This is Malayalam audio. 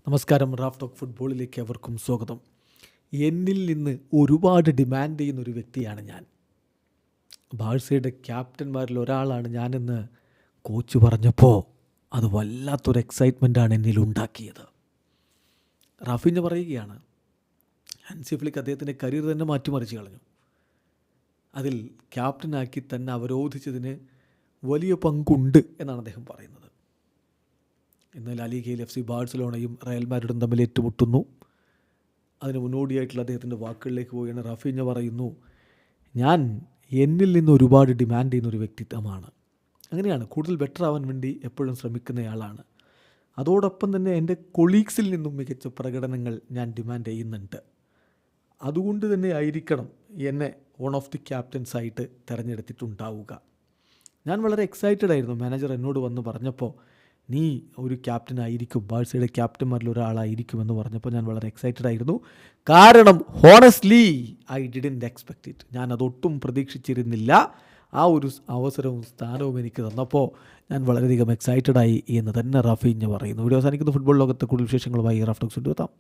നമസ്കാരം. റാഫ് ടോക്ക് ഫുട്ബോളിലേക്ക് അവർക്കും സ്വാഗതം. എന്നിൽ നിന്ന് ഒരുപാട് ഡിമാൻഡ് ചെയ്യുന്നൊരു വ്യക്തിയാണ് ഞാൻ. ബാഴ്സയുടെ ക്യാപ്റ്റന്മാരിൽ ഒരാളാണ് ഞാനെന്ന് കോച്ച് പറഞ്ഞപ്പോൾ അത് വല്ലാത്തൊരു എക്സൈറ്റ്മെൻറ്റാണ് എന്നിൽ ഉണ്ടാക്കിയത്. റാഫിഞ്ഞ പറയുകയാണ്, ഹാൻസി ഫ്ലിക്ക് അദ്ദേഹത്തിൻ്റെ കരിയർ തന്നെ മാറ്റിമറിച്ച് കളഞ്ഞു. അതിൽ ക്യാപ്റ്റനാക്കി തന്നെ അവരോധിച്ചതിന് വലിയ പങ്കുണ്ട് എന്നാണ് അദ്ദേഹം പറയുന്നത്. ഇന്ന് ലാ ലീഗയിൽ FC ബാഴ്സലോണയും റയൽ മാഡ്രിഡും തമ്മിൽ ഏറ്റുമുട്ടുന്നു. അതിന് മുന്നോടിയായിട്ടുള്ള അദ്ദേഹത്തിൻ്റെ വാക്കുകളിലേക്ക് പോവുകയാണ്. റാഫിഞ്ഞ പറയുന്നു, ഞാൻ എന്നിൽ നിന്ന് ഒരുപാട് ഡിമാൻഡ് ചെയ്യുന്നൊരു വ്യക്തിത്വമാണ്. അങ്ങനെയാണ്, കൂടുതൽ ബെറ്റർ ആവാൻ വേണ്ടി എപ്പോഴും ശ്രമിക്കുന്നയാളാണ്. അതോടൊപ്പം തന്നെ എൻ്റെ കൊളീഗ്സിൽ നിന്നും മികച്ച പ്രകടനങ്ങൾ ഞാൻ ഡിമാൻഡ് ചെയ്യുന്നുണ്ട്. അതുകൊണ്ട് തന്നെ ആയിരിക്കണം എന്നെ വൺ ഓഫ് ദി ക്യാപ്റ്റൻസായിട്ട് തിരഞ്ഞെടുത്തിട്ടുണ്ടാവുക. ഞാൻ വളരെ എക്സൈറ്റഡ് ആയിരുന്നു. മാനേജർ എന്നോട് വന്ന് പറഞ്ഞപ്പോൾ, നീ ഒരു ക്യാപ്റ്റനായിരിക്കും, ബാഴ്സയുടെ ക്യാപ്റ്റന്മാരിൽ ഒരാളായിരിക്കുമെന്ന് പറഞ്ഞപ്പോൾ ഞാൻ വളരെ എക്സൈറ്റഡ് ആയിരുന്നു. കാരണം honestly I didn't expect it. ഞാൻ അതൊട്ടും പ്രതീക്ഷിച്ചിരുന്നില്ല. ആ ഒരു അവസരവും സ്ഥാനവും എനിക്ക് തന്നപ്പോൾ ഞാൻ വളരെയധികം എക്സൈറ്റഡ് ആയി എന്ന് തന്നെ റാഫിഞ്ഞ പറയുന്നു. വീഡിയോ അവസാനിക്കുന്ന ഫുട്ബോൾ ലോകത്തെ കൂടുതൽ വിശേഷങ്ങളുമായി റാഫ് ടോക്സ് കൊണ്ടുവെത്താം.